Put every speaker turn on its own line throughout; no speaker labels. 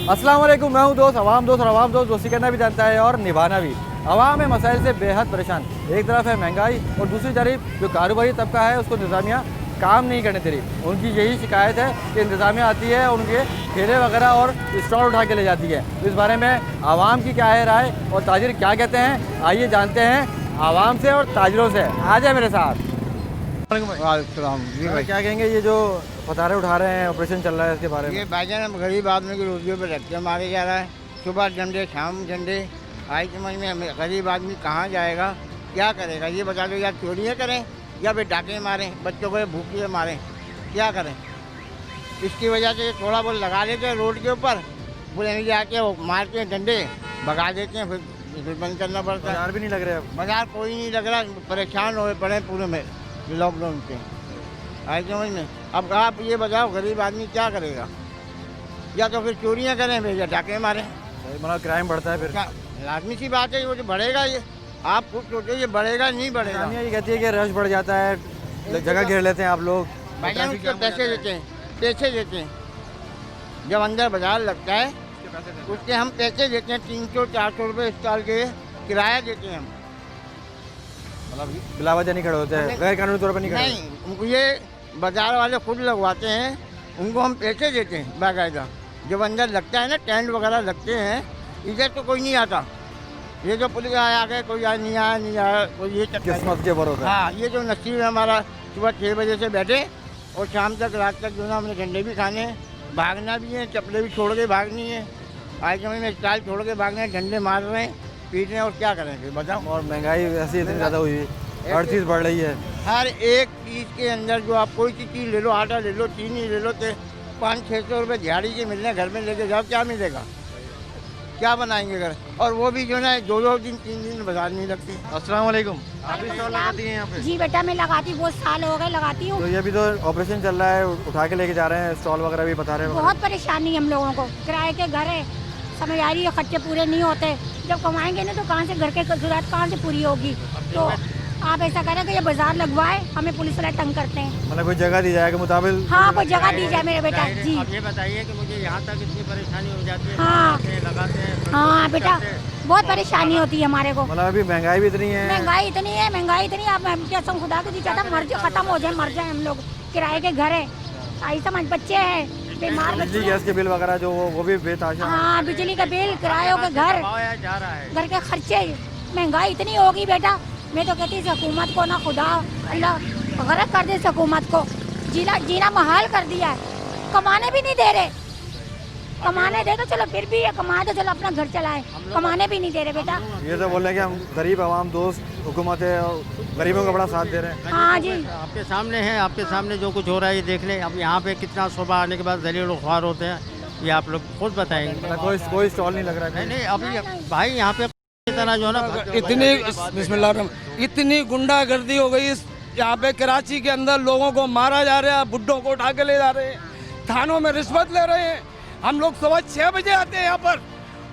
अस्सलाम वालेकुम, मैं हूं दोस्त अवाम दोस्त और अवाम दोस्त दोस्ती करना भी जानता है और निभाना भी। अवाम है मसाइल से बेहद परेशान। एक तरफ है महंगाई और दूसरी तरफ जो कारोबारी तबका है उसको इंतज़ामिया काम नहीं करने दे रही। उनकी यही शिकायत है कि इंतज़ामिया आती है और उनके ठेले वगैरह और स्टॉल उठा के ले जाती है। इस बारे में आवाम की क्या है राय और ताजिर क्या कहते हैं, आइए जानते हैं आवाम से और ताजिरों से। आ जाए मेरे साथ।
जी भाई,
क्या कहेंगे ये जो पतारे उठा रहे हैं, ऑपरेशन चल रहा है, इसके बारे में?
ये भाईजान हम गरीब आदमी की रोटियों पे रख के मारे जा रहा है। सुबह झंडे शाम झंडे, आई समझ में हमें गरीब आदमी कहाँ जाएगा, क्या करेगा ये बता दो। या चोरियाँ करें या फिर डाके मारें, बच्चों को भूखे मारें, क्या करें। इसकी वजह से थोड़ा बहुत लगा देते हैं रोड के ऊपर, बोले नहीं जाके वो मारते हैं डंडे, भगा देते हैं, फिर बंद करना पड़ता है।
बाजार भी नहीं लग रहे अब।
बाजार कोई नहीं लग रहा, परेशान हुए पड़े पूरे में लॉकडाउन पे, आई समझ में। अब आप ये बताओ गरीब आदमी क्या करेगा, या तो फिर चोरियाँ करें फिर या डाके मारें।
मतलब क्राइम बढ़ता है फिर।
क्या लाजमी सी बात है, वो तो बढ़ेगा। ये आप खुद सोचो, ये बढ़ेगा नहीं बढ़ेगा।
ये कहती है कि रश बढ़ जाता है, जगह घेर लेते हैं आप लोग।
भाईजान उसके पैसे देते हैं, पैसे देते हैं। जब अंदर बाजार लगता है उसके हम पैसे देते हैं, 300-400 रुपये स्टॉल के किराया देते हैं हम।
मतलब बिला वजह नहीं खड़े होते हैं, गैर कानूनी तौर पर नहीं खड़े।
नहीं, उनको ये बाजार वाले खुद लगवाते हैं, उनको हम पैसे देते हैं बाकायदा। जब अंदर लगता है ना, टेंट वगैरह लगते हैं, इधर तो कोई नहीं आता। ये जो पुलिस आ गए, कोई नहीं आया, कोई ये
किस्मत के ऊपर होता है।
हाँ, ये जो नसीब है हमारा, सुबह 6 बजे से बैठे और शाम तक रात तक जो ना हमने झंडे भी खाने हैं, भागना भी है, चप्पलें भी छोड़ के भागनी है, आज समय में स्टाइल छोड़ के भागने हैं, झंडे मार रहे हैं, पीट रहे हैं, और क्या करेंगे बताओ।
और महंगाई ऐसी इतनी ज़्यादा हुई है, हर चीज़ बढ़ रही है।
हर एक चीज़ के अंदर जो आप कोई सी चीज़ ले लो, आटा ले लो, चीनी ले लो, तो 500-600 रुपये दिहाड़ी के मिलने, घर में लेके जाओ, क्या मिलेगा, क्या बनाएंगे घर। और वो भी जो ना 2-2 दिन 3 दिन बाजार नहीं लगती।
अस्सलाम वालेकुम। आप भी स्टॉल लगाती हैं यहाँ पे?
जी बेटा, मैं लगाती हूँ, बहुत साल हो गए लगाती हूँ।
तो ये भी तो ऑपरेशन चल रहा है, उठा के लेके जा रहे हैं, स्टॉल वगैरह भी बता रहे हैं।
बहुत परेशानी है हम लोगों को, किराए के घर है, समझ आ रही है, खर्चे पूरे नहीं होते। जब कमाएंगे ना तो कहाँ से घर के जरूरत कहाँ से पूरी होगी। तो आप ऐसा करें कि ये बाजार लगवाए, हमें पुलिस वाले तंग करते हैं।
मतलब कोई जगह दी जाए के मुताबिक।
हाँ, कोई जगह दी जाए मेरे बेटा जी।
अब ये बताइए कि मुझे यहाँ तक इतनी परेशानी हो जाती है,
हाँ।
लगाते हैं।
हाँ बेटा, बहुत परेशानी होती है हमारे को।
मतलब अभी महंगाई भी इतनी है।
महंगाई इतनी है, महंगाई इतनी, आप कसम खुदा की चाहता मर जाए, खत्म हो जाए, मर जाए हम लोग। किराए के घर है, आई समझ, बच्चे हैं, बीमार बच्चे।
बिजली गैस के बिल वगैरह जो वो भी बेतहाशा।
हाँ, बिजली का बिल, किरायों के घर,
जा रहा है।
घर के खर्चे, महंगाई इतनी होगी बेटा। मैं तो कहती इस हुकूमत को ना खुदा अल्लाह गरक कर दे, इस हुकूमत को जीना महाल कर दिया है। कमाने भी नहीं दे रहे, कमाने दे तो चलो फिर भी है, कमाए तो चलो अपना घर चलाए, कमाने भी नहीं दे रहे बेटा।
ये तो बोल रहे हैं कि हम गरीब आवाम दोस्त हुकूमत है और गरीबों का बड़ा साथ दे रहे हैं।
हाँ जी,
आपके सामने है, आपके सामने जो कुछ हो रहा है ये देख लें। अब यहाँ पे कितना सुबह आने के बाद जलील और ख्वार होते हैं, ये आप लोग खुद बताएंगे।
मतलब कोई स्टॉल नहीं लग रहा है।
नहीं अभी भाई यहाँ पे इतना जो है ना,
इतनी गुंडागर्दी हो गई यहाँ पे कराची के अंदर, लोगों को मारा जा रहा है, बुड्ढों को उठा के ले जा रहे हैं, थानों में रिश्वत ले रहे हैं। हम लोग सुबह 6 बजे आते हैं यहाँ पर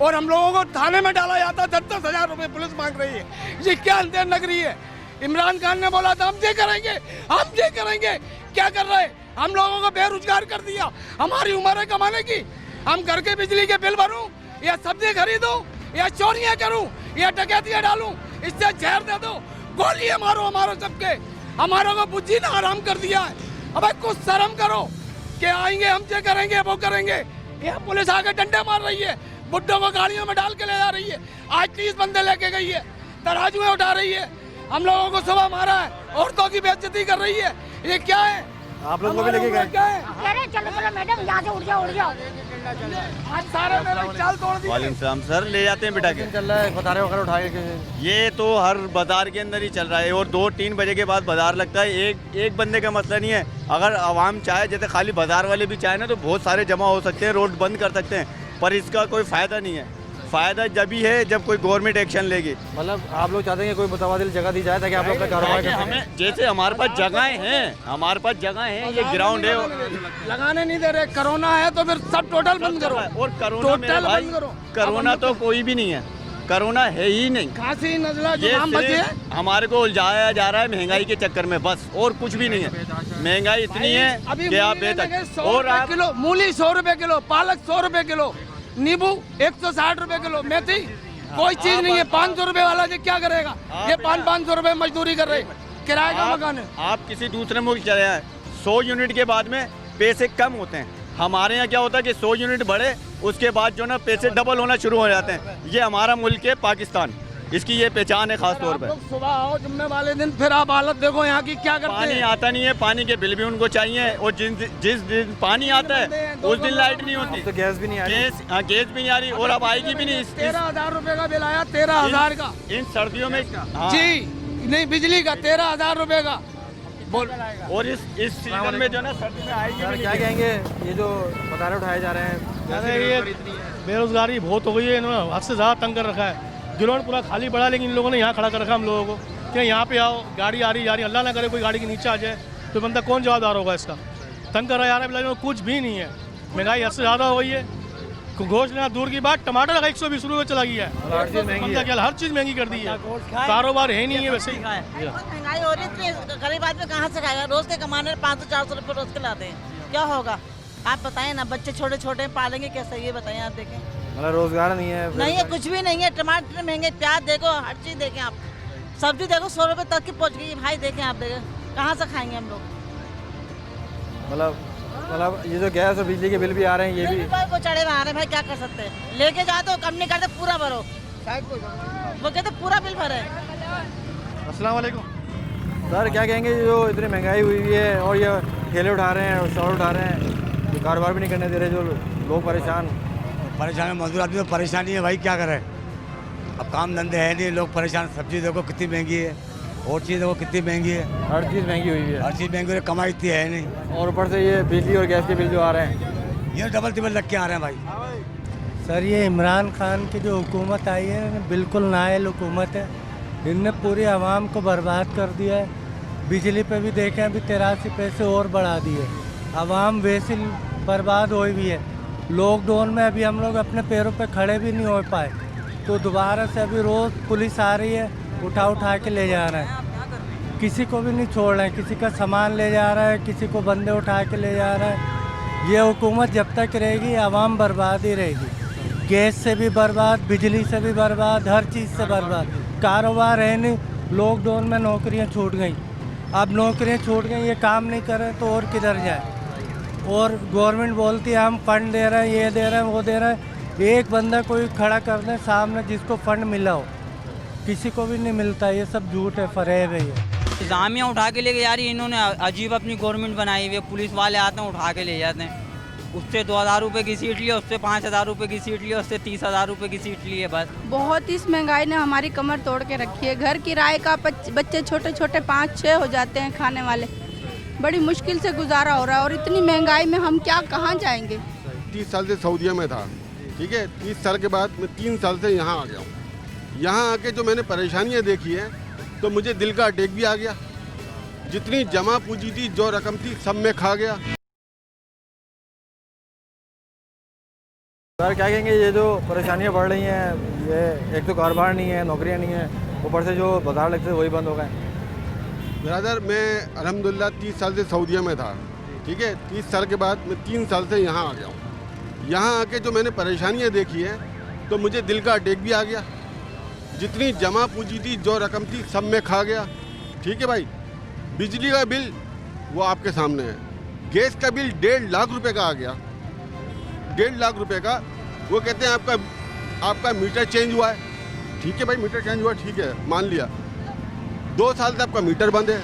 और हम लोगों को थाने में डाला जाता है, 10,000 रुपये पुलिस मांग रही है। ये क्या अंधेर नगरी है। इमरान खान ने बोला था हम ये करेंगे, हम ये करेंगे, क्या कर रहे हैं? हम लोगों को बेरोजगार कर दिया। हमारी उम्र है कमाने की, हम घर के बिजली के बिल भरूं या सब्जी खरीदूं या चोरियां करूं या डकैतियां डालूं, इससे जहर दे दो, गोलियां मारो हमारे सबके, हमारों को बुझी ना आराम कर दिया है। अब कुछ शर्म करो कि आएंगे हम ये करेंगे वो करेंगे। ये पुलिस आके डंडे मार रही है, बुड्ढों को गाड़ियों में डाल के ले जा रही है। आज 30 बंदे लेके गई है, तराजुएं उठा रही है, हम लोगों को सुबह मारा है, औरतों की बेइज्जती कर रही है। ये क्या है?
आप लोग को भी लेके गए?
क्या है?
कह रहे चलो चलो मैडम, यहाँ से उठ जाओ, उठ जाओ।
आज सारे मेरे चाल तोड़ दिए।
वालेकुम सलाम सर, ले जाते हैं बेटा के।
चल रहा है, पतारे वगैरह उठा के।
ये तो हर बाजार के अंदर ही चल रहा है और 2-3 बजे के बाद बाजार लगता है। एक बंदे का मसला नहीं है, अगर आवाम चाहे, जैसे खाली बाजार वाले भी चाहे ना, तो बहुत सारे जमा हो सकते हैं, रोड बंद कर सकते हैं, पर इसका कोई फ़ायदा नहीं है। फ़ायदा जब ही है जब कोई गवर्नमेंट एक्शन लेगी।
मतलब आप लोग चाहते हैं कि कोई मुतबादिल जगह दी जाए ताकि आप लोग अपना कारोबार कर सकें।
हमें जैसे हमारे पास जगहें हैं, हमारे पास जगह है, ये ग्राउंड है।
लगाने नहीं दे रहे, कोरोना है तो फिर सब टोटल बंद करो।
और कोरोना में
टोटल
भाई,
बंद करो।
कोरोना तो कोई भी नहीं है, कोरोना है ही नहीं।
खांसी नजला
ये
जुकाम बचे है।
सिर्फ हमारे को उलझाया जा रहा है महंगाई के चक्कर में, बस और कुछ भी नहीं है। महंगाई इतनी है
अभी
कि आप
मूली लेने गए
बेतक
100 रुपए किलो, मूली 100 रुपए किलो, पालक 100 रुपए किलो, नींबू 160 रुपए किलो, मेथी कोई चीज नहीं है। 500 रुपए वाला ये क्या करेगा? ये 500 रुपए मजदूरी कर रहे, किराए का मकान है।
आप किसी दूसरे मुल्क चले आए, 100 यूनिट के बाद में पैसे कम होते हैं। हमारे यहाँ क्या होता है कि 100 यूनिट बढ़े, उसके बाद जो ना पैसे डबल होना शुरू हो जाते हैं। ये हमारा मुल्क है पाकिस्तान, इसकी ये पहचान है खास तौर
आप
पे।
लोग सुबह आओ जुम्मे वाले दिन, फिर आप हालत देखो यहाँ की क्या करते
पानी
हैं।
आता नहीं है, पानी के बिल भी उनको चाहिए, और जिस दिन पानी आता है उस दिन लाइट नहीं होती,
तो गैस भी नहीं आ रही।
गैस भी नहीं आ रही, और अब आएगी भी नहीं।
13,000 रुपए का बिल आया, 13,000 का।
इन सर्दियों में हाँ।
जी नहीं, बिजली का 13,000 रुपए का बोल।
और इस सीजन में जो ना सर्दी में आएगी
सर
भी
क्या
नहीं।
कहेंगे, ये जो बाजार उठाए जा रहे हैं,
अरे ये बेरोजगारी बहुत हो गई है, इन्होंने हद से ज़्यादा तंग कर रखा है। ग्राउंड पूरा खाली पड़ा, लेकिन इन लोगों ने यहाँ खड़ा कर रखा हम लोगों को कि यहाँ पे आओ, गाड़ी आ रही जा रही, अल्लाह ना करे कोई गाड़ी के नीचे आ जाए तो बंदा कौन जवाबदार होगा इसका। तंग कर रहा है यार, लेकिन कुछ भी नहीं है। महंगाई हद से ज़्यादा हो गई है, गोश्त लेना दूर की बात, टमाटर का 120 रुपये चला गया है।
हर चीज़ महंगी है।
बंदा क्या, हर चीज़ महंगी कर दी है, कारोबार है नहीं है वैसे ही।
महंगाई हो रही है, गरीब आदमी कहाँ से खाएगा? रोज के कमाने 500-400 रुपये रोज के लाते हैं, क्या होगा? आप बताएं ना, बच्चे छोटे छोटे पालेंगे कैसे, ये बताएं आप। देखें
मतलब रोजगार नहीं है,
नहीं है, कुछ भी नहीं है। टमाटर महंगे, प्याज देखो, हर चीज़ देखें आप, सब्जी देखो 100 रुपये तक की पहुँच गई भाई। देखें आप, देखें कहाँ से खाएंगे हम लोग।
मतलब ये जो गैस और बिजली के बिल भी आ रहे हैं, ये भी
वो चढ़े हुए आ रहे हैं भाई, क्या कर सकते हैं? लेके जाते हो, कम नहीं करते, पूरा भरो। वो कहते पूरा बिल भरे।
अस्सलाम वालेकुम।
सर क्या कहेंगे, ये जो इतनी महंगाई हुई है और ये ठेले उठा रहे हैं और स्टॉल उठा रहे हैं, जो कारोबार भी नहीं करने दे रहे, जो लोग परेशान।
मजदूर आदमी तो परेशानी है भाई, क्या करें? अब काम धंधे है नहीं, लोग परेशान। सब्जी देखो कितनी महंगी है, और चीज़ देखो कितनी महंगी है,
हर चीज़ महंगी हुई है,
हर चीज़ महंगी है, कमाई इतनी है नहीं,
और ऊपर से ये बिजली और गैस के बिल जो आ रहे हैं,
ये डबल टिबल लग के आ रहे हैं भाई।
सर ये इमरान खान की जो हुकूमत आई है, बिल्कुल नाअहल हुकूमत है। इनने पूरी आवाम को बर्बाद कर दिया है। बिजली पे भी देखें, अभी 83 पैसे और बढ़ा दिए। आवाम वैसे बर्बाद हुई भी है। लॉकडाउन में अभी हम लोग अपने पैरों पे खड़े भी नहीं हो पाए, तो दोबारा से अभी रोज़ पुलिस आ रही है, उठा के ले जा रहे हैं। किसी को भी नहीं छोड़ रहे हैं, किसी का सामान ले जा रहा है, किसी को बंदे उठा के ले जा रहा है। ये हुकूमत जब तक रहेगी, आवाम बर्बाद ही रहेगी। गैस से भी बर्बाद, बिजली से भी बर्बाद, हर चीज़ से बर्बाद। कारोबार है नहीं, लॉकडाउन में नौकरियां छूट गई। अब नौकरियां छूट गई, ये काम नहीं कर रहे तो और किधर जाए? और गवर्नमेंट बोलती है हम फंड दे रहे हैं, ये दे रहे हैं, वो दे रहे हैं। एक बंदा कोई खड़ा कर दे सामने जिसको फंड मिला हो, किसी को भी नहीं मिलता। ये सब झूठ है, फरेब है ये।
इंतजामिया उठा के लेके जा रही है। इन्होंने अजीब अपनी गवर्नमेंट बनाई हुई है। पुलिस वाले आते हैं, उठा के ले जाते हैं। उससे 2,000 रुपये की सीट ली है, उससे 5,000 रुपये की सीट ली है, उससे 30,000 रुपये की सीट ली है बस।
बहुत इस महंगाई ने हमारी कमर तोड़ के रखी है। घर किराए का बच्चे छोटे छोटे 5-6 हो जाते हैं खाने वाले। बड़ी मुश्किल से गुजारा हो रहा है, और इतनी महंगाई में हम क्या कहाँ जाएंगे?
30 साल से सऊदीया में था, ठीक है। 30 साल के बाद मैं 3 साल से यहाँ आ गया हूँ। यहाँ आके जो मैंने परेशानियाँ देखी हैं, तो मुझे दिल का अटैक भी आ गया। जितनी जमा पूंजी थी, जो रकम थी, सब में खा गया।
सर क्या कहेंगे, ये जो परेशानियाँ बढ़ रही हैं, ये एक तो कारोबार नहीं है, नौकरियाँ नहीं है, ऊपर से जो बाजार लगते थे वही बंद हो गए।
ब्रदर मैं अल्हम्दुलिल्लाह 30 साल से सऊदीया में था, ठीक है। 30 साल के बाद मैं 3 साल से यहाँ आ गया हूँ। यहाँ आके जो मैंने परेशानियाँ देखी हैं, तो मुझे दिल का अटैक भी आ गया। जितनी जमा पूंजी थी, जो रकम थी, सब में खा गया, ठीक है भाई। बिजली का बिल वो आपके सामने है। गैस का बिल 1.5 लाख रुपए का आ गया, 1.5 लाख रुपए का। वो कहते हैं आपका मीटर चेंज हुआ है, ठीक है भाई, मीटर चेंज हुआ, ठीक है, मान लिया। 2 साल से आपका मीटर बंद है।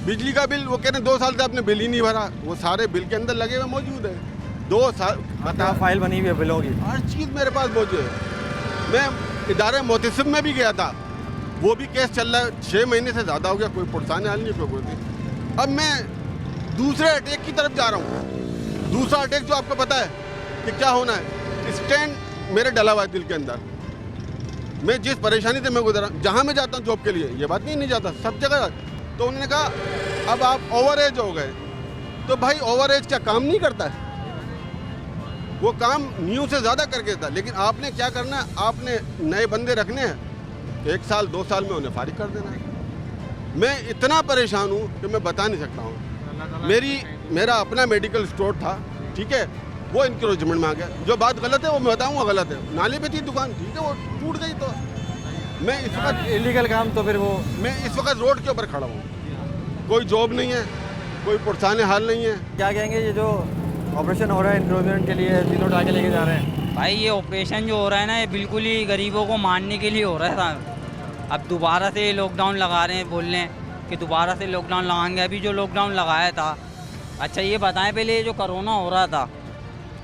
बिजली का बिल वो कहते हैं 2 साल से आपने बिल ही नहीं भरा, वो सारे बिल के अंदर लगे हुए मौजूद है। 2 साल
मतलब फाइल बनी हुई है बिलों की,
हर चीज़ मेरे पास मौजूद है। मैं इदारे मोहतसिब में भी गया था, वो भी केस चल रहा है, 6 महीने से ज़्यादा हो गया, कोई पुरसाने हाल नहीं, कोई नहीं। अब मैं दूसरे अटैक की तरफ जा रहा हूँ। दूसरा अटैक जो आपको पता है कि क्या होना है, स्टैंड मेरे डला हुआ है दिल के अंदर। मैं जिस परेशानी से मैं गुजरा, जहाँ मैं जाता हूँ जॉब के लिए, ये बात नहीं जाता, सब जगह। तो उन्होंने कहा अब आप ओवर एज हो गए, तो भाई ओवर एज क्या काम नहीं करता है? वो काम न्यू से ज़्यादा करके था। लेकिन आपने क्या करना है, आपने नए बंदे रखने हैं, 1 साल 2 साल में उन्हें फारिग कर देना है। मैं इतना परेशान हूँ कि मैं बता नहीं सकता हूँ। मेरा अपना मेडिकल स्टोर था, ठीक है। वो इंक्रोचमेंट में आ गया। जो बात गलत है वो मैं बताऊँगा गलत है। नाले पे थी दुकान, ठीक है, वो टूट गई तो मैं इस वक्त
इलीगल काम तो फिर वो
मैं इस वक्त रोड के ऊपर खड़ा हूँ, कोई जॉब नहीं है, कोई पुरसाने हाल नहीं है।
क्या कहेंगे ये जो ऑपरेशन हो रहा है इंक्रोचमेंट के लिए, तीनों उठा के लेके जा रहे हैं?
भाई ये ऑपरेशन जो हो रहा है ना, ये बिल्कुल ही गरीबों को मारने के लिए हो रहा था। अब दोबारा से लॉकडाउन लगा रहे हैं, बोल रहे हैं कि दोबारा से लॉकडाउन लगाएंगे। अभी जो लॉकडाउन लगाया था, अच्छा ये बताएं पहले, ये जो कोरोना हो रहा था,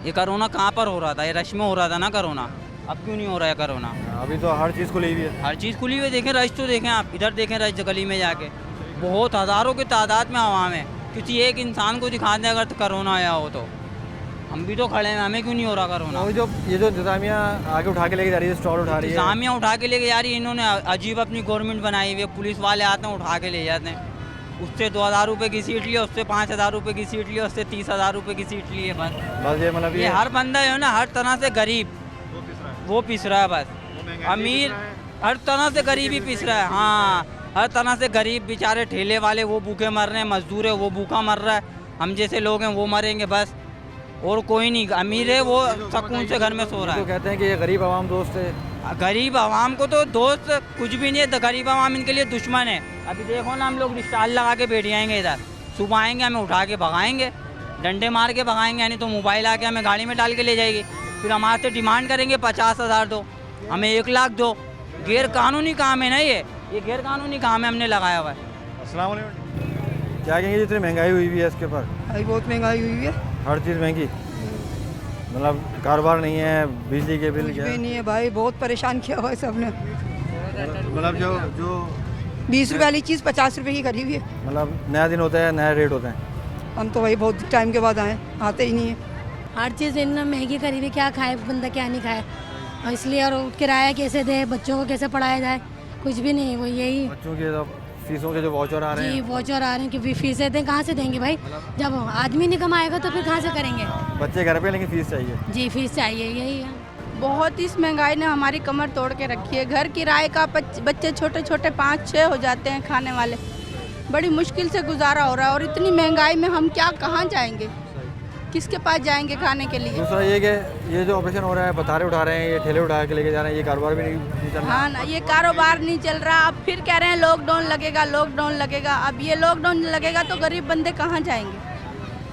ये कोरोना कहाँ पर हो रहा था? ये रश में हो रहा था ना कोरोना, अब क्यों नहीं हो रहा है कोरोना?
अभी तो हर चीज़ खुली हुई है,
हर चीज़ खुली हुई है। देखें रश तो देखें आप, इधर देखें रश गली में जाके, बहुत हज़ारों की तादाद में आवाम है। किसी एक इंसान को दिखा दें अगर तो कोरोना आया हो तो, हम भी तो खड़े हैं, हमें क्यों नहीं हो रहा कोरोना?
और जो ये जो इंतजामिया आगे उठा के लेके जा रही है, स्टॉल उठा रही है,
इंतजामिया उठा के लेके जा रही है। इन्होंने अजीब अपनी गवर्नमेंट बनाई हुई है। पुलिस वाले आते हैं उठा के ले जाते हैं। उससे 2000 रुपये की सीट ली, उससे 5000 रुपये की सीट ली, उससे 30,000 रुपये की सीट ली है। बस
ये मतलब
ये हर बंदा है ना, हर तरह से गरीब वो पिस रहा है। बस अमीर हर तरह से गरीब ही पिस रहा है। हाँ, हर तरह से गरीब बेचारे ठेले वाले वो भूखे मर रहे हैं, मजदूर है वो भूखा मर रहा है, हम जैसे लोग हैं वो मरेंगे बस, और कोई नहीं। अमीर है वो सुकून से घर में सो रहा है।
तो कहते हैं कि ये गरीब आवाम दोस्त है।
गरीब आवाम को तो दोस्त कुछ भी नहीं है, तो गरीब आवाम इनके लिए दुश्मन है। अभी देखो ना, हम लोग स्टाल लगा के बैठ जाएंगे इधर, सुबह आएंगे हमें उठा के भगाएंगे, डंडे मार के भगाएंगे, यानी तो मोबाइल आके हमें गाड़ी में डाल के ले जाएगी। फिर हमारे से डिमांड करेंगे 50,000 दो, हमें 1 लाख दो। गैर कानूनी काम है ना ये गैर कानूनी काम है, हमने लगाया हुआ है।
अस्सलाम वालेकुम। क्या कहेंगे जितनी महंगाई हुई हुई है इसके ऊपर?
भाई बहुत महंगाई हुई है,
हर चीज़ महंगी, मतलब कारोबार नहीं है, बिजली के बिल
कुछ
क्या
भी नहीं है भाई, बहुत परेशान किया हुआ है सबने।
मतलब जो
20 रुपये वाली चीज़ 50 रुपये की करी हुई है।
मतलब नया दिन होता है, नया रेट होता है।
हम तो भाई बहुत टाइम के बाद आते ही नहीं है।
हर चीज़ इतना महंगी करी हुई, क्या खाए बंदा क्या नहीं खाए, और इसलिए और किराया कैसे दे, बच्चों को कैसे पढ़ाया जाए, कुछ भी नहीं। वो यही
बच्चों के फीसों के जो वाउचर आ रहे हैं,
जी वॉचर आ रहे हैं कि फीसें दें, कहाँ से देंगे भाई? जब आदमी नहीं कमाएगा तो फिर कहाँ से करेंगे?
बच्चे घर पे लेकिन फीस चाहिए।
जी फीस चाहिए, यही है।
बहुत इस महंगाई ने हमारी कमर तोड़ के रखी है। घर किराए का बच्चे छोटे छोटे 5-6 हो जाते हैं खाने वाले, बड़ी मुश्किल से गुजारा हो रहा है। और इतनी महंगाई में हम क्या कहाँ जाएंगे, किसके पास जाएंगे खाने के लिए?
दूसरा ये कि ये जो ऑपरेशन हो रहा है, बतारे उठा रहे हैं, ये ठेले उठा के लेके जा रहे हैं, ये कारोबार भी नहीं चल रहा।
हाँ ना, ये कारोबार नहीं चल रहा। अब फिर कह रहे हैं लॉकडाउन लगेगा, लॉकडाउन लगेगा। अब ये लॉकडाउन लगेगा तो गरीब बंदे कहाँ जाएंगे,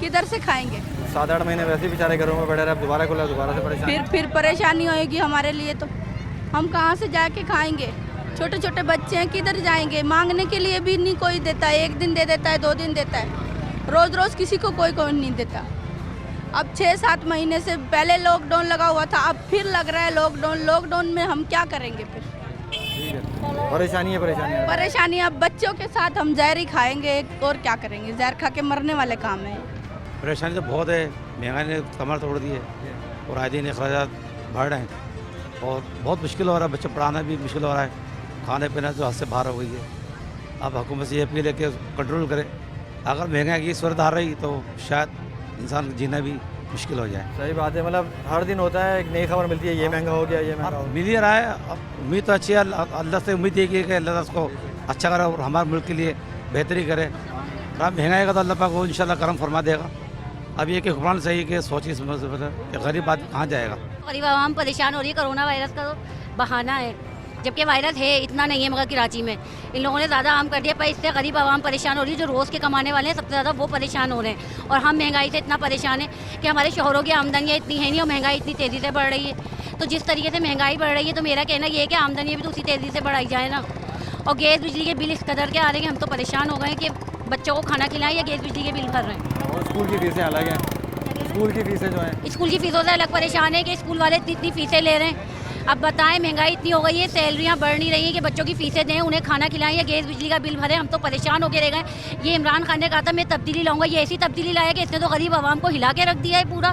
किधर से खाएंगे?
7-8 महीने वैसे ही बेचारे घरों में बैठे रहे, अब दोबारा खुला, दोबारा से परेशान।
फिर परेशानी होएगी हमारे लिए, तो हम कहाँ से जाके खाएंगे? छोटे छोटे बच्चे हैं, किधर जाएंगे? मांगने के लिए भी नहीं कोई देता है, 1 दिन दे देता है, 2 दिन देता है, रोज़ रोज़ किसी को कोई नहीं देता। अब 6-7 महीने से पहले लॉकडाउन लगा हुआ था, अब फिर लग रहा है लॉकडाउन। लॉकडाउन में हम क्या करेंगे फिर?
ठीक है, परेशानी है,
परेशानी। अब बच्चों के साथ हम जहर ही खाएंगे, और क्या करेंगे? जहर खा के मरने वाले काम है।
परेशानी तो बहुत है, महंगाई ने कमर तोड़ दी है और आए दिन अखराजात बढ़ रहे हैं और बहुत मुश्किल हो रहा है। बच्चे पढ़ाना भी मुश्किल हो रहा है, खाने पीना जो हद से बाहर हो गई है। अब हुकूमत से ये अपील है कि कंट्रोल करे। अगर महंगाई की सूरत आ रही तो शायद इंसान जीना भी मुश्किल हो जाए।
सही बात है, मतलब हर दिन होता है, एक नई खबर मिलती है, ये महंगा हो गया, ये महंगा हो गया।
मिल ही रहा है। अब उम्मीद तो अच्छी है, अल्लाह से उम्मीद है कि अल्लाह उसको अच्छा करे और हमारे मुल्क के लिए बेहतरी करे। अब महंगाई का तो अल्लाह पाक वो इंशाल्लाह करम फरमा देगा। अब ये कि हुक्मरान सही कि सोचिए समझ कि गरीब आदमी कहाँ जाएगा।
गरीब आवाम परेशान हो रही है, कोरोना वायरस का तो बहाना है, जबकि वायरस है इतना नहीं है, मगर कराची में इन लोगों ने ज़्यादा आम कर दिया। पर इससे गरीब आवाम परेशान हो रही है, जो रोज़ के कमाने वाले हैं सबसे ज़्यादा वो परेशान हो रहे हैं। और हम महंगाई से इतना परेशान है कि हमारे शोहरों की आमदनियाँ इतनी है नहीं और महंगाई इतनी तेज़ी से बढ़ रही है। तो जिस तरीके से महंगाई बढ़ रही है, तो मेरा कहना ये है कि आमदनियाँ भी तो उसी तेज़ी से बढ़ाई जाए ना। और गैस बिजली के बिल इस कदर के आ रहे हैं कि हम तो परेशान हो गए हैं कि बच्चों को खाना खिलाएं या गैस बिजली के बिल भर रहे हैं।
और स्कूल की फीसें अलग हैं, स्कूल की फीसें जो हैं,
स्कूल की फ़ीसों से अलग परेशान है कि स्कूल वाले इतनी फ़ीसें ले रहे हैं। अब बताएं, महंगाई इतनी हो गई है, सैलरियाँ बढ़ नहीं रही हैं कि बच्चों की फ़ीसें दें, उन्हें खाना खिलाएं या गैस बिजली का बिल भरें। हम तो परेशान होकर रह गए। ये इमरान खान ने कहा था मैं तब्दीली लाऊंगा, ये ऐसी तब्दीली लाया कि इसने तो गरीब आवाम को हिला के रख दिया है पूरा,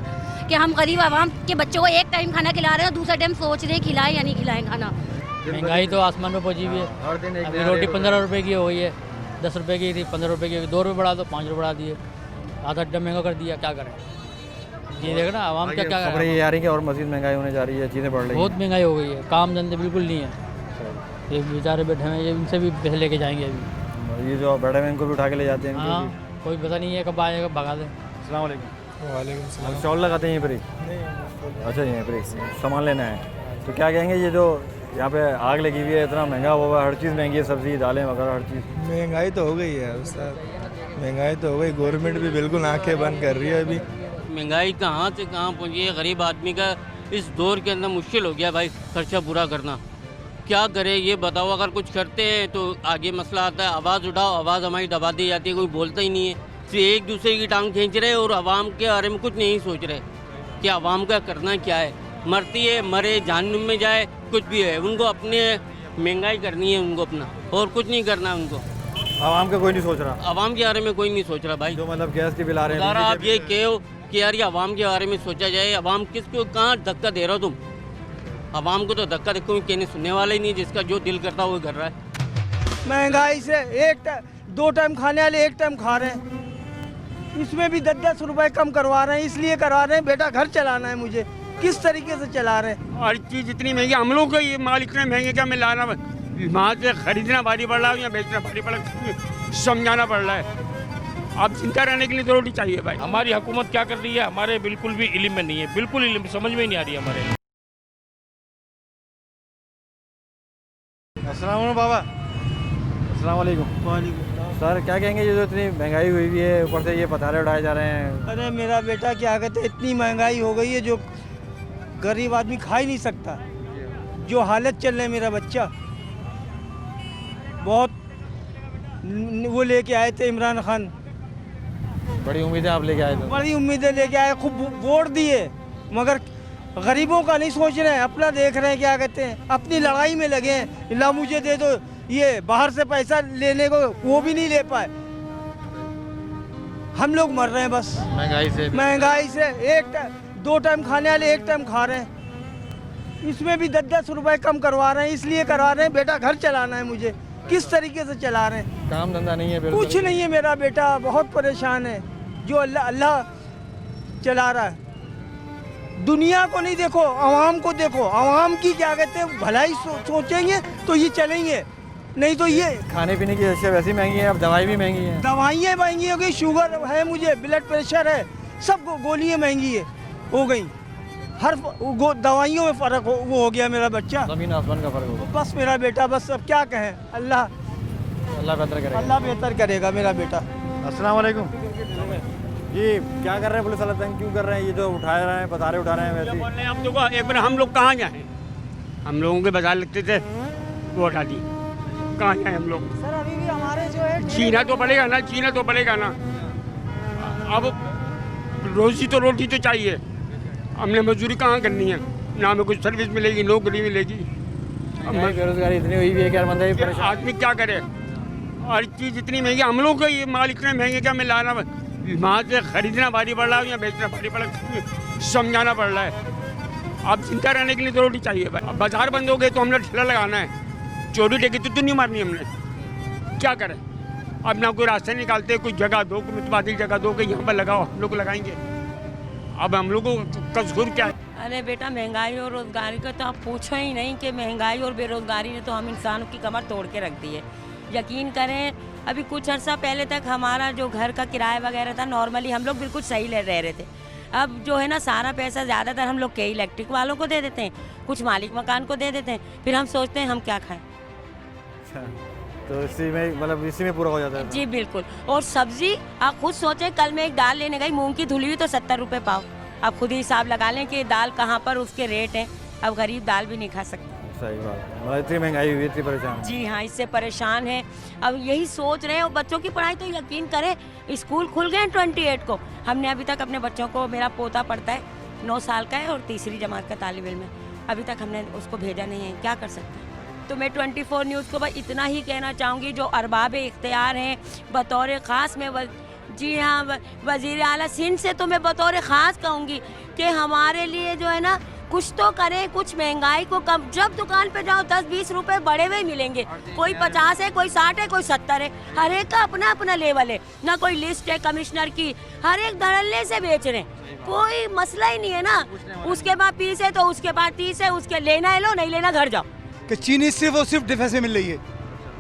कि हम गरीब आवाम के बच्चों को एक टाइम खाना खिला रहे हैं और दूसरा टाइम सोच रहे हैं खिलाएं या नहीं खिलाएं खाना।
महंगाई तो आसमान में पहुँची हुई है।
हर दिन
अभी रोटी 15 रुपये की हो गई है, 10 रुपये की थी 15 रुपये की, 2 रुपये बढ़ा दो 5 रुपये बढ़ा दिए, आधा डब्बा महंगा कर दिया। क्या करें? ये देख ना आवाम क्या क्या
खबरें ये आ रही है कि और मजीद महंगाई होने जा रही है, चीज़ें बढ़ रही हैं।
बहुत महंगाई हो गई है, काम धंधे बिल्कुल नहीं है। ये बेचारे बैठे हैं, ये इनसे भी पैसे लेके जाएंगे अभी।
ये जो बैठे हुए इनको भी उठा के ले जाते हैं।
हाँ, कोई पता नहीं है कब आएगा, भगा दे।
अस्सलाम वालेकुम।
वालेकुम सलाम।
स्टॉल लगाते हैं यहीं पर ही? अच्छा यहीं पर ही सामान लेना है। तो क्या कहेंगे ये जो यहाँ पे आग लगी हुई है, इतना महंगा हुआ है, हर चीज़ महंगी है, सब्ज़ी दालें वगैरह हर चीज़।
महंगाई तो हो गई है उस्ताद, महंगाई तो हो गई। गवर्नमेंट भी बिल्कुल आंखें बंद कर रही है अभी।
महंगाई कहाँ से कहाँ पहुँची है। गरीब आदमी का इस दौर के अंदर मुश्किल हो गया भाई खर्चा पूरा करना। क्या करे ये बताओ। अगर कुछ करते हैं तो आगे मसला आता है, आवाज़ उठाओ, आवाज़ हमारी दबा दी जाती है, कोई बोलता ही नहीं है। सिर्फ एक दूसरे की टांग खींच रहे और आवाम के बारे में कुछ नहीं सोच रहे कि आवाम का करना क्या है। मरती है मरे, जहन्नुम में जाए, कुछ भी है, उनको अपने महंगाई करनी है, उनको अपना और कुछ नहीं करना है उनको।
आवाम का कोई नहीं सोच रहा,
आवाम के बारे में कोई नहीं सोच रहा भाई।
जो मतलब गैस के बिल आ रहे हैं,
आप ये कहो कि यार ये आवाम के बारे में सोचा जाए। आवाम किसको कहाँ धक्का दे रहा हो तुम? आवाम को तो धक्का देखो कहने सुनने वाला ही नहीं, जिसका जो दिल करता है वो कर रहा है।
महंगाई से दो टाइम खाने वाले एक टाइम खा रहे हैं, इसमें भी 10-10 रुपए कम करवा रहे हैं। इसलिए करवा रहे हैं बेटा घर चलाना है मुझे, किस तरीके से चला रहे हैं।
हर चीज़ इतनी महंगी, हम लोग को ये माल इतने महंगे क्या मिलाना, वहाँ से खरीदना भारी पड़ रहा है या बेचना भारी पड़ रहा है, समझाना पड़ रहा है। अब चिंता रहने के लिए जरूरी चाहिए भाई।
हमारी हुकूमत क्या कर रही है हमारे बिल्कुल भी इल्म में नहीं है, बिल्कुल इल्म समझ में ही नहीं आ रही है हमारे।
अस्सलाम बाबा। अस्सलाम वालेकुम। सर क्या कहेंगे ये जो इतनी महंगाई हुई है, ऊपर से ये पतारे उड़ाए जा रहे हैं?
अरे मेरा बेटा क्या कहते हैं, इतनी महंगाई हो गई है जो गरीब आदमी खा ही नहीं सकता। जो हालत चल रही है, मेरा बच्चा बहुत वो लेके आए थे इमरान खान,
बड़ी उम्मीदें आप लेके आए थे?
बड़ी उम्मीदें लेके आए, खूब वोट दिए, मगर गरीबों का नहीं सोच रहे हैं, अपना देख रहे हैं। क्या कहते हैं, अपनी लड़ाई में लगे हैं। ला मुझे दे दो, ये बाहर से पैसा लेने को वो भी नहीं ले पाए। हम लोग मर रहे हैं बस महंगाई से। दो टाइम खाने वाले एक टाइम खा रहे हैं, इसमें भी 10-10 रुपए कम करवा रहे हैं। इसलिए करवा रहे हैं बेटा घर चलाना है मुझे, किस तरीके से चला रहे हैं।
काम धंधा नहीं है,
कुछ नहीं है। मेरा बेटा बहुत परेशान है। जो अल्लाह चला रहा है, दुनिया को नहीं देखो, आवाम को देखो। आवाम की क्या कहते हैं भलाई सोचेंगे तो ये चलेंगे, नहीं तो ये
खाने पीने की अशिया वैसी महंगी है, अब दवाई भी महंगी है।
दवाइयाँ महंगी हो गई, शुगर है मुझे, ब्लड प्रेशर है, सब गोलियाँ महंगी है हो गई। हर दवाइयों में फ़र्क हो गया मेरा बच्चा,
ज़मीन आसमान का फ़र्क होगा।
बस मेरा बेटा, बस अब क्या कहें, अल्लाह
बेहतर करेगा।
अल्लाह बेहतर करेगा मेरा बेटा।
अस्सलाम वालेकुम जी। क्या कर रहे हैं पुलिस वाले, तंग क्यों कर रहे हैं? ये जो उठा रहे हैं, पतारे उठा रहे हैं वैसे
बोल रहे हैं। हम लोग एक बार हम लोग कहाँ जाएँ? हम लोगों के बाजार लगते थे, वो उठा दी, कहाँ जाए हम लोग?
सर अभी भी हमारे जो है
जीना तो पड़ेगा ना, जीना तो पड़ेगा ना। अब रोजी तो रोटी तो चाहिए, हमने मजदूरी कहाँ करनी है, ना हमें कुछ सर्विस मिलेगी, नौकरी मिलेगी।
बेरोजगारी इतनी हुई है क्या बंदा परेशान,
आदमी क्या करे। हर चीज़ इतनी महंगी, हम लोग को ये माल इतने महंगे क्या मिलाना, वहाँ से खरीदना भारी पड़ रहा है या बेचना भारी पड़ रहा है, समझाना पड़ रहा है। अब चिंता रहने के लिए जरूरी चाहिए भाई। अब बाजार बंद हो गए तो हमने ठेला लगाना है, चोरी डकैती तो नहीं मारनी हमने, क्या करें। अब ना कोई रास्ते निकालते, कोई जगह दो, कोई मुतबादिल जगह दो कि यहाँ पर लगाओ, हम लोग लगाएंगे। अब हम लोग को कसगुर क्या है।
अरे बेटा महंगाई और रोज़गारी का तो आप पूछो ही नहीं कि महंगाई और बेरोज़गारी ने तो हम इंसानों की कमर तोड़ के रख दी है। यकीन करें अभी कुछ अर्सा पहले तक हमारा जो घर का किराया वगैरह था, नॉर्मली हम लोग बिल्कुल सही रह रहे थे। अब जो है ना सारा पैसा ज़्यादातर हम लोग के इलेक्ट्रिक वालों को दे देते हैं, कुछ मालिक मकान को दे देते हैं, फिर हम सोचते हैं हम क्या खाएं।
तो इसी में मतलब इसी में पूरा हो जाता है।
जी बिल्कुल। और सब्जी आप खुद सोचें, कल मैं एक दाल लेने गई, मूंग की धुली हुई तो 70 रुपये पाव। आप खुद ही हिसाब लगा लें कि दाल कहाँ पर उसके रेट हैं। अब गरीब दाल भी नहीं खा सकते।
सही बात, मतलब इतनी महंगाई हुई, इतनी परेशान।
जी हाँ, इससे परेशान है। अब यही सोच रहे हैं। और बच्चों की पढ़ाई तो यकीन करें, स्कूल खुल गए हैं 28 को। हमने अभी तक अपने बच्चों को, मेरा पोता पढ़ता है 9 साल का है और तीसरी जमात का तालिब इल्म है, अभी तक हमने उसको भेजा नहीं है। क्या कर सकते हैं। तो मैं 24 न्यूज़ को बस इतना ही कहना चाहूँगी, जो अरबाब इख्तियार हैं बतौर ख़ास में जी हाँ वज़ीर आला सिंध से तो मैं बतौर ख़ास कहूँगी कि हमारे लिए जो है ना कुछ तो करें, कुछ महंगाई को कम। जब दुकान पे जाओ 10-20 रुपए बढ़े हुए मिलेंगे, कोई 50 है, कोई 60 है, कोई 70 है, हर एक का अपना अपना लेवल है ना। कोई लिस्ट है कमिश्नर की, हर एक धड़ल्ले से बेच रहे हैं, कोई मसला ही नहीं है ना। उसके बाद 20 है तो उसके बाद 30 है, उसके लेना है लो, नहीं लेना घर जाओ।
कि चीनी सिर्फ और सिर्फ डिफेंस में मिल रही है,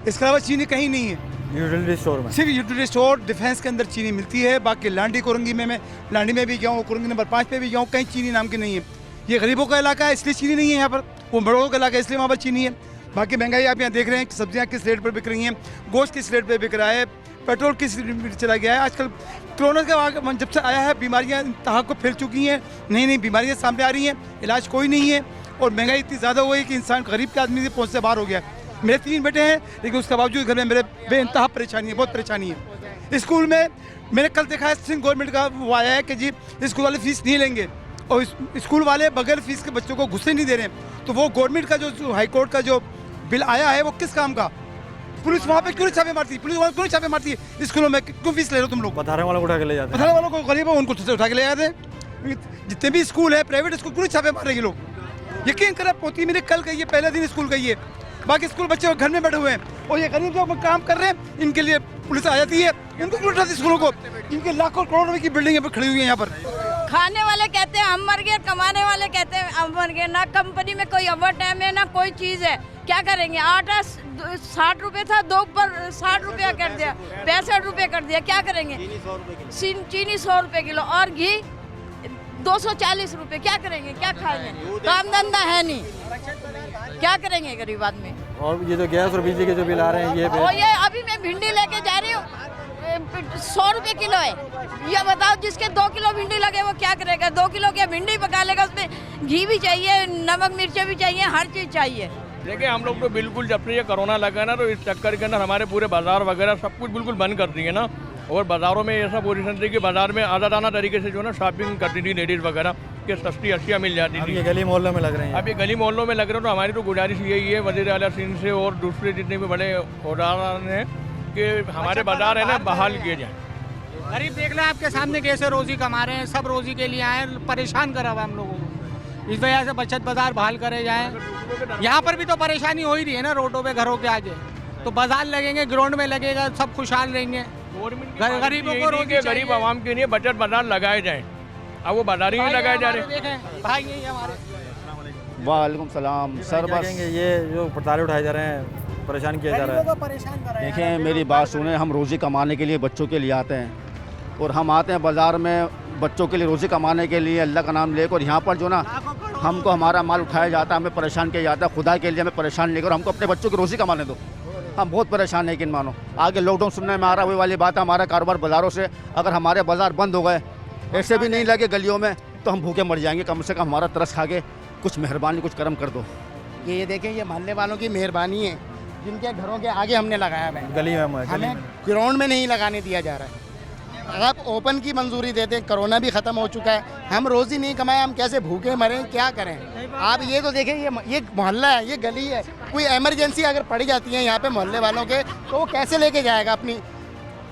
इसके अलावा चीनी कहीं नहीं है।
यूटिलिटी स्टोर में
सिर्फ यूटिलिटी स्टोर डिफेंस के अंदर चीनी मिलती है। बाकी लांडी कुरंगी में मैं लांडी में भी गया हूँ, कुरंगी नंबर 5 पे भी गया हूँ, कहीं चीनी नाम की नहीं है। ये गरीबों का इलाका है इसलिए चीनी नहीं है यहाँ पर, वो बड़ों का इलाका है इसलिए वहाँ पर चीनी है। बाकी महंगाई आप यहाँ देख रहे हैं कि सब्जियाँ किस रेट पर बिक रही हैं, गोश्त किस रेट पर बिक रहा है, पेट्रोल किस रेट पर चला गया है। आजकल कोरोना के जब से आया है बीमारियाँ इंतहा को फैल चुकी हैं, नई नई बीमारियाँ सामने आ रही हैं, इलाज कोई नहीं है और महंगाई इतनी ज़्यादा हो गई कि इंसान गरीब के आदमी से पहुँच से बाहर हो गया। मेरे 3 बेटे हैं लेकिन उसके बावजूद घर में मेरे बेइंतहा परेशानी है, बहुत परेशानी है। स्कूल में मैंने कल देखा है सिंध गवर्नमेंट का वो आया है कि जी स्कूल वाले फीस नहीं लेंगे और स्कूल वाले बगैर फीस के बच्चों को घुसने नहीं दे रहे हैं। तो वो गवर्नमेंट का जो हाई कोर्ट का जो बिल आया है वो किस काम का? पुलिस वहाँ पे क्यों छापे मारती है? पुलिस वहाँ क्यों छापे मारती है? स्कूलों में क्यों फीस ले रहे हो तुम लोग?
बधाने वालों को उठा के ले जाते हैं,
बधाने वालों को गरीब है उनको उठा के ले जाते हैं। जितने भी स्कूल है प्राइवेट स्कूल क्यों छापे मार रहे हैं लोग? यकीन करें पोती मेरी कल गई है, पहले दिन स्कूल गई है, बाकी स्कूल बच्चे घर में बैठे हुए हैं और ये गरीब जो काम कर रहे हैं इनके लिए पुलिस आ जाती है, इनको क्यों उठाती स्कूलों को? इनके लाखों करोड़ रुपए की बिल्डिंग खड़ी हुई है यहाँ पर।
खाने वाले कहते हैं हम मर गए, कमाने वाले कहते हैं हम मर गए। ना कंपनी में कोई ओवर टाइम है ना कोई चीज़ है, क्या करेंगे? आटा 60 रुपये था, 2 पर 60 रुपया कर दिया, 65 रुपये कर दिया, क्या करेंगे? चीनी 100 रुपये किलो और घी 240 रुपये, क्या करेंगे? क्या खाएंगे? काम धंधा है नहीं, क्या करेंगे गरीब आदमी?
और ये जो गैस और बिजली के जो बिल आ रहे हैं
ये अभी मैं भिंडी लेके जा रही हूँ, 100 रुपये किलो है। ये बताओ जिसके 2 किलो भिंडी लगे वो क्या करेगा? 2 किलो की भिंडी पका लेगा, उसमें घी भी चाहिए, नमक मिर्चें भी चाहिए, हर चीज़ चाहिए।
देखिए हम लोग तो बिल्कुल जब से ये कोरोना लगा ना तो इस चक्कर के अंदर हमारे पूरे बाजार वगैरह सब कुछ बिल्कुल बंद कर दिए ना। और बाज़ारों में ऐसा पोजीशन थी कि बाज़ार में आज़ादाना तरीके से जो है ना शॉपिंग करती थी लेडीज़ वगैरह कि सस्ती अशिया मिल जाती थी।
ये गली मोहल्लों में लग रहे हैं,
अब ये गली मोहल्लों में लग रहे हो तो हमारी तो गुजारिश यही है वज़ीर आला सिंध से और दूसरे जितने भी बड़े उदाहरण हैं कि हमारे बाज़ार है ना बहाल किए जाएँ।
गरीब देख लें आपके सामने कैसे रोजी कमा रहे हैं, सब रोजी के लिए आए, परेशान करा हुआ हम लोगों को। इस वजह से बचत बाजार बहाल करे जाएँ। यहाँ पर भी तो परेशानी हो ही रही है ना, रोडों पे घरों के आगे तो बाजार लगेंगे, ग्राउंड में लगेगा, सब खुशहाल रहेंगे।
गरीबों को रोटी गरीब आवाम के लिए बचत बाजार लगाए जाएँ, अब वो बाजार ही नहीं लगाए जा रहे।
भाई यही हमारे।
वालेकुम सलाम सर, बस
ये जो पड़ताले उठाए जा रहे हैं, परेशान किया जा रहा है।
देखें मेरी बात सुने, हम रोज़ी कमाने के लिए बच्चों के लिए आते हैं और हम आते हैं बाज़ार में बच्चों के लिए रोज़ी कमाने के लिए अल्लाह का नाम लेकर। यहाँ पर जो ना हमको हमारा माल उठाया जाता है, हमें परेशान किया जाता है, खुदा के लिए हमें परेशान लेकर हमको अपने बच्चों की रोज़ी कमाने दो। हम बहुत परेशान है, लेकिन मानो आगे लॉकडाउन सुनने में आ रहा है, वही वाली बात है, हमारा कारोबार बाज़ारों से अगर हमारे बाज़ार बंद हो गए, ऐसे भी नहीं लगे गलियों में तो हम भूखे मर जाएंगे। कम से कम हमारा तरस खा के कुछ मेहरबानी कुछ करम कर दो।
ये देखें ये मोहल्ले वालों की मेहरबानी है जिनके घरों के आगे हमने लगाया है,
गली में
हमें ग्राउंड में नहीं लगाने दिया जा रहा है। आप ओपन की मंजूरी देते, कोरोना भी ख़त्म हो चुका है, हम रोज़ी नहीं कमाए, हम कैसे भूखे मरें, क्या करें? आप ये तो देखें ये मोहल्ला है, ये गली है, कोई इमरजेंसी अगर पड़ जाती है यहाँ पे मोहल्ले वालों के तो वो कैसे लेके जाएगा अपनी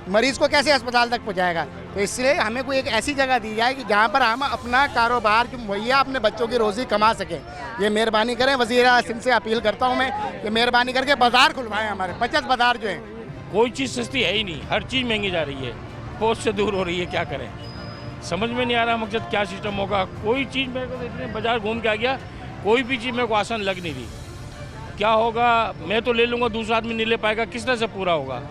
मरीज़ को, कैसे अस्पताल तक पहुँचाएगा? तो इसलिए हमें कोई एक ऐसी जगह दी जाए कि जहाँ पर हम अपना कारोबार जो मुहैया अपने बच्चों की रोज़ी कमा सकें। ये मेहरबानी करें, वज़ीर आला सिंध से अपील करता हूँ मैं कि मेहरबानी करके बाज़ार खुलवाएँ, हमारे बचत बाज़ार जो है।
कोई चीज़ सस्ती है ही नहीं, हर चीज़ महंगी जा रही है, पहुँच से दूर हो रही है, क्या करें? समझ में नहीं आ रहा मकसद क्या सिस्टम होगा। कोई चीज़ मेरे को इतने बाजार घूम के आ गया, कोई भी चीज़ मेरे को आसान लग नहीं रही। क्या होगा? मैं तो ले लूँगा, दूसरा आदमी नहीं ले पाएगा, किस तरह से पूरा होगा?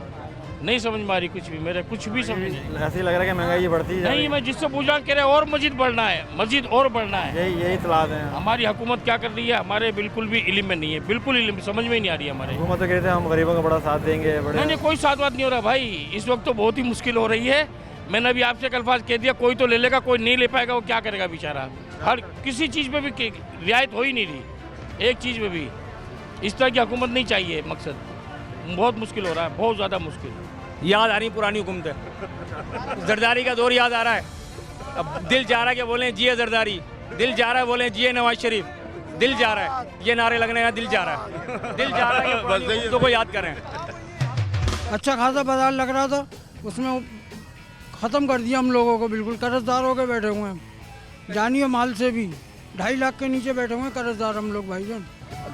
नहीं समझ में आ रही कुछ भी, मेरे कुछ भी समझ नहीं।
ऐसे ही लग रहा है कि महंगाई बढ़ती है।
नहीं, मैं जिससे पूछा कह रहे और मजीद बढ़ना है, मजीद और बढ़ना है।
यही तलाश है।
हमारी हुकूमत क्या कर रही है? हमारे बिल्कुल भी इल्म में नहीं है, बिल्कुल इल्म समझ में ही नहीं आ रही है हमारे।
हुकूमत तो कहते हैं हम गरीबों का बड़ा साथ देंगे।
नहीं, कोई साथ बात नहीं हो रहा भाई, इस वक्त तो बहुत ही मुश्किल हो रही है। मैंने अभी आपसे एक अल्फाज कह दिया, कोई तो ले लेगा, कोई नहीं ले पाएगा, वो क्या करेगा बेचारा? हर किसी चीज़ पे भी रियायत हो ही नहीं रही, एक चीज़ पे भी। इस तरह की हुकूमत नहीं चाहिए, मकसद बहुत मुश्किल हो रहा है, बहुत ज़्यादा मुश्किल।
याद आ रही पुरानी हुकूमतें, जरदारी का दौर याद आ रहा है। अब दिल जा रहा है कि बोलें जिए जरदारी, दिल जा रहा है बोलें जिए नवाज शरीफ, दिल जा रहा है ये नारे लगने का, दिल जा रहा है, दिल जा रहा है कि हुकूमतों को याद करें।
अच्छा खासा बाजार लग रहा था, उसमें ख़त्म कर दिया हम लोगों को, बिल्कुल कर्जदार होकर बैठे हुए हैं। जानिए माल से भी 2.5 लाख के नीचे बैठे हुए हैं कर्जदार हम लोग भाईजान।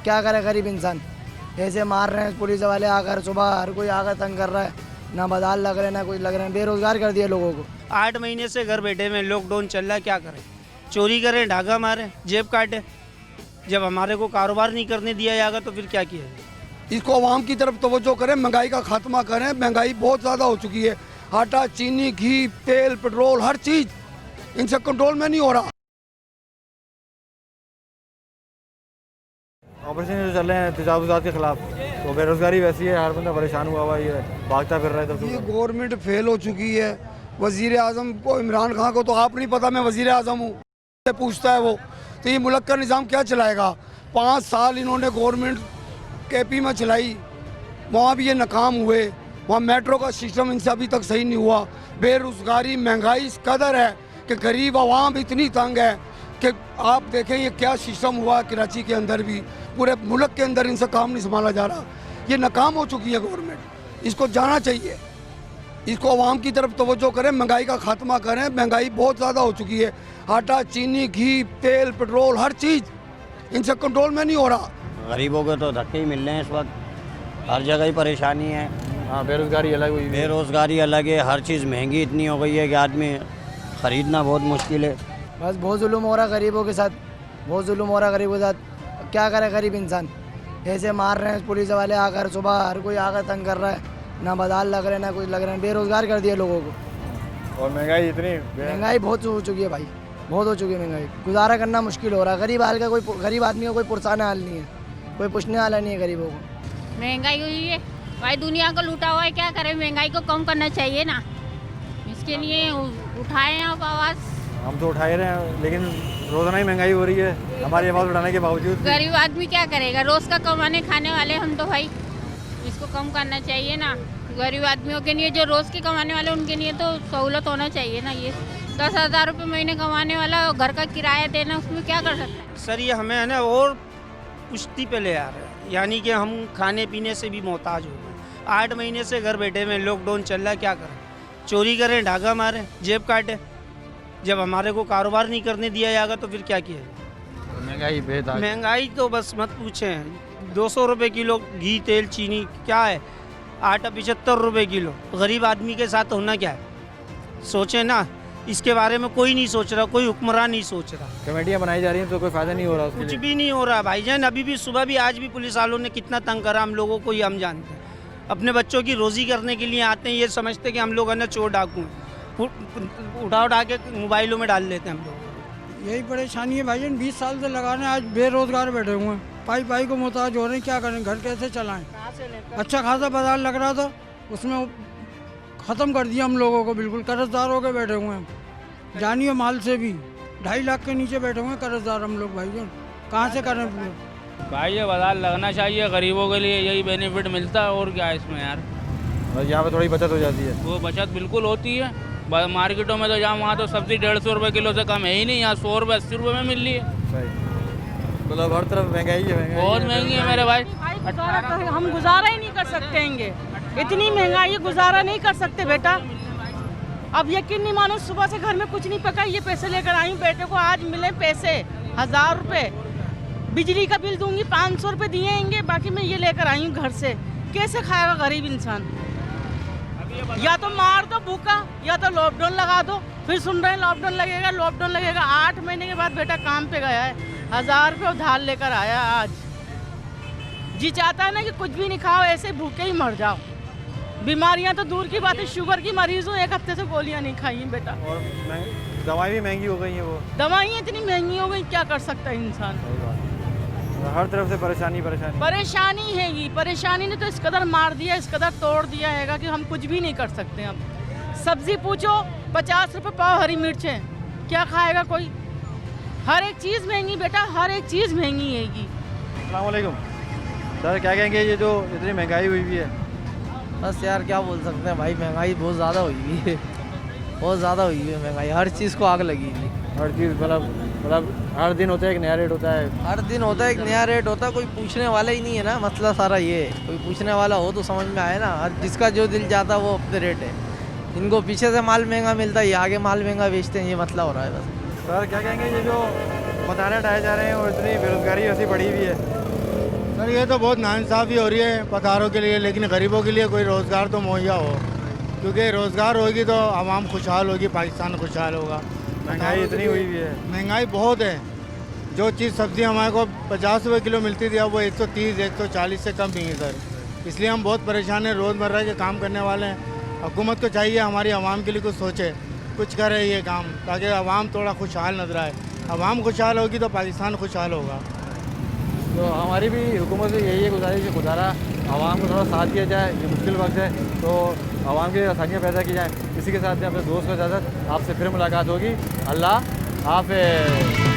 क्या करे गरीब इंसान, ऐसे मार रहे हैं पुलिस वाले आकर, सुबह हर कोई आकर तंग कर रहा है, ना बाजार लग रहे हैं ना कुछ लग रहे हैं, बेरोजगार कर दिया लोगों को।
8 महीने से घर बैठे हुए, लॉकडाउन चल रहा है, क्या करें? चोरी करें, डाका मारें, जेब काटें? जब हमारे को कारोबार नहीं करने दिया जाएगा तो फिर क्या किया?
इसको आवाम की तरफ तवज्जो करें, महंगाई का खात्मा करें। महंगाई बहुत ज़्यादा हो चुकी है, आटा, चीनी, घी, तेल, पेट्रोल, हर चीज़ इनसे कंट्रोल में नहीं हो रहा।
ऑपरेशन जो चल रहे हैं तजावुज़ात के खिलाफ, तो बेरोजगारी वैसी है, हर बंदा परेशान हुआ हुआ है, भागता फिर रहा है। तो
ये गवर्नमेंट फेल हो चुकी है। वज़ीर आज़म को, इमरान खान को तो आप नहीं पता मैं वज़ीर आज़म हूँ, पूछता है वो, तो ये मुल्क का निज़ाम क्या चलाएगा? 5 साल इन्होंने गवर्नमेंट KP में चलाई, वहाँ भी ये नाकाम हुए। वहाँ मेट्रो का सिस्टम इनसे अभी तक सही नहीं हुआ। बेरोज़गारी, महंगाई इस कदर है कि गरीब आवाम इतनी तंग है कि आप देखें ये क्या सिस्टम हुआ कराची के अंदर भी, पूरे मुल्क के अंदर इनसे काम नहीं संभाला जा रहा। ये नाकाम हो चुकी है गवर्नमेंट, इसको जाना चाहिए, इसको आवाम की तरफ तवज्जो करें, महंगाई का खात्मा करें। महंगाई बहुत ज़्यादा हो चुकी है, आटा, चीनी, घी, तेल, पेट्रोल, हर चीज़ इनसे कंट्रोल में नहीं हो रहा।
गरीबों को तो धक्के ही मिल रहे हैं इस वक्त, हर जगह ही परेशानी है।
हाँ, बेरोज़गारी अलग हुई,
बेरोज़गारी अलग है, हर चीज़ महंगी इतनी हो गई है कि आदमी ख़रीदना बहुत मुश्किल है।
बस बहुत जुल्म हो रहा गरीबों के साथ, बहुत जुल्म हो रहा गरीबों के साथ। क्या करे गरीब इंसान, ऐसे मार रहे हैं पुलिस वाले आकर, सुबह हर कोई आकर तंग कर रहा है, ना बाजार लग रहे हैं ना कुछ लग रहे हैं, बेरोज़गार कर दिया लोगों को।
और महंगाई इतनी,
महंगाई बहुत हो चुकी है भाई, बहुत हो चुकी है महंगाई, गुजारा करना मुश्किल हो रहा है। गरीब हाल का कोई, गरीब आदमी का कोई पुरसाने हाल नहीं है, कोई पूछने वाला नहीं है गरीबों को।
महंगाई हुई है भाई, दुनिया को लूटा हुआ है, क्या करें? महंगाई को कम करना चाहिए ना, इसके लिए उठाए हैं आप आवाज़।
हम तो उठा ही रहे हैं, लेकिन रोज़ाना ही महंगाई हो रही है हमारी आवाज़ उठाने के बावजूद।
गरीब आदमी क्या करेगा? रोज़ का कमाने खाने वाले हम तो भाई, इसको कम करना चाहिए ना। गरीब आदमियों के लिए, जो रोज़ के कमाने वाले, उनके लिए तो सहूलत होना चाहिए ना। ये 10,000 रुपये महीने कमाने वाला घर का किराया देना, उसमें क्या कर सकता है?
सर ये हमें है ना और पुश्ती पे ले आ रहे हैं, यानी कि हम खाने पीने से भी मोहताज हो गए। 8 महीने से घर बैठे में, लॉकडाउन चल रहा है, क्या करें? चोरी करें, डाका मारें, जेब काटें। जब हमारे को कारोबार नहीं करने दिया जाएगा तो फिर क्या किया?
महंगाई बेदाग,
महंगाई तो बस मत पूछें। 200 रुपये किलो घी, तेल, चीनी, क्या है? आटा 75 रुपये किलो। गरीब आदमी के साथ होना क्या है? सोचें ना, इसके बारे में कोई नहीं सोच रहा, कोई हुक्मरान नहीं सोच रहा।
कमेटियाँ बनाई जा रही हैं तो कोई फ़ायदा नहीं हो रहा,
कुछ भी नहीं हो रहा भाईजान। अभी भी सुबह भी, आज भी पुलिस वालों ने कितना तंग करा हम लोगों को, ये हम जानते हैं। अपने बच्चों की रोज़ी करने के लिए आते हैं, ये समझते कि हम लोग है ना चोर डाकू हैं, उठा के मोबाइलों में डाल लेते हैं हम लोग।
यही परेशानी है भाईजान, 20 साल से लगाने, आज बेरोजगार बैठे हुए हैं, पाई को मोहताज हो रहे हैं, क्या करें? घर कैसे चलाएं? अच्छा खासा बाजार लग रहा था, उसमें ख़त्म कर दिया हम लोगों को, बिल्कुल कर्जदार होकर बैठे हुए हैं। जानिए माल से भी 2.5 लाख के नीचे बैठे हुए हैं कर्जदार हम लोग भाईजान, कहाँ से करें पूरे?
भाई ये बाजार लगना चाहिए, गरीबों के लिए यही बेनिफिट मिलता है, और क्या है इसमें यार?
यहाँ पे थोड़ी बचत हो जाती है।
वो बचत बिल्कुल होती है। मार्केटों में तो जहाँ वहाँ तो सब्जी 150 रुपये किलो से कम है ही नहीं, यहाँ 100 रुपये 80 रुपये में मिल रही है।
मतलब हर तरफ महंगाई है,
बहुत महंगी है मेरे भाई।
हम गुजारा ही नहीं कर सकते हैं, इतनी महंगाई, गुजारा नहीं कर सकते बेटा। अब यकीन नहीं मानो, सुबह से घर में कुछ नहीं पका, ये पैसे लेकर आई हूँ, बेटे को आज मिले पैसे 1000 रुपये, बिजली का बिल दूंगी 500 रुपये दिएंगे, बाकी मैं ये लेकर आई हूँ घर से। कैसे खाएगा गरीब इंसान? या तो मार दो भूखा, या तो लॉकडाउन लगा दो। फिर सुन रहे हैं लॉकडाउन लगेगा, लॉकडाउन लगेगा। 8 महीने के बाद बेटा काम पे गया है, 1000 रुपये उधार लेकर आया आज। जी चाहता है ना कि कुछ भी नहीं खाओ, ऐसे भूखे ही मर जाओ। बीमारियां तो दूर की बात है, शुगर की मरीज हूँ, 1 हफ्ते से गोलियां नहीं खाई हैं बेटा।
और दवाई भी महंगी हो गई है, वो
दवाइयाँ इतनी महंगी हो गई, क्या कर सकता है इंसान?
हर तरफ से परेशानी
है। ये परेशानी ने तो इस कदर मार दिया, इस कदर तोड़ दिया है कि हम कुछ भी नहीं कर सकते। अब सब्जी पूछो 50 रुपये पाव हरी मिर्चें, क्या खाएगा कोई? हर एक चीज़ महंगी बेटा, हर एक चीज़ महंगी हैगी।
अस्सलाम वालेकुम सर, क्या कहेंगे ये जो इतनी महंगाई हुई है?
बस यार क्या बोल सकते हैं भाई, महंगाई बहुत ज़्यादा हुई है, बहुत ज़्यादा हुई है महंगाई, हर चीज़ को आग लगी है।
हर चीज़ मतलब हर दिन होता है एक नया रेट होता है,
हर दिन होता है एक नया रेट होता है, कोई पूछने वाला ही नहीं है ना। मसला सारा ये है, कोई पूछने वाला हो तो समझ में आए ना। हर जिसका जो दिल चाहता है वो अपने रेट है। इनको पीछे से माल महंगा मिलता है, ये आगे माल महंगा बेचते हैं, ये मसला हो रहा है बस।
सर क्या कहेंगे ये जो बताने उठाए जा रहे हैं और इतनी बेरोजगारी ऐसी बढ़ी हुई है?
सर ये तो बहुत नाइंसाफ़ी हो रही है पतारों के लिए, लेकिन गरीबों के लिए कोई रोज़गार तो मुहैया हो, क्योंकि रोज़गार होगी तो आवाम खुशहाल होगी, पाकिस्तान खुशहाल होगा।
महंगाई इतनी हुई हुई है,
महंगाई बहुत है,
जो चीज़ सब्ज़ी हमारे को 50 रुपये किलो मिलती थी अब वो 130 140 से कम नहीं है सर। इसलिए हम बहुत परेशान हैं, रोज़मर्रा के काम करने वाले हैं। हुकूमत को चाहिए हमारी आवाम के लिए कुछ सोचे, कुछ करे ये काम, ताकि आवाम थोड़ा खुशहाल नजर आए। आवाम खुशहाल होगी तो पाकिस्तान खुशहाल होगा।
तो हमारी भी हुकूमत से यही है गुजारिश है, गुजारा आवाम को थोड़ा साथ दिया जाए। ये मुश्किल वक्त है तो आवाम के लिए आसानियाँ पैदा की जाएँ। इसी के साथ में अपने दोस्त को इजाज़त, आपसे फिर मुलाकात होगी। अल्लाह हाफ़िज़।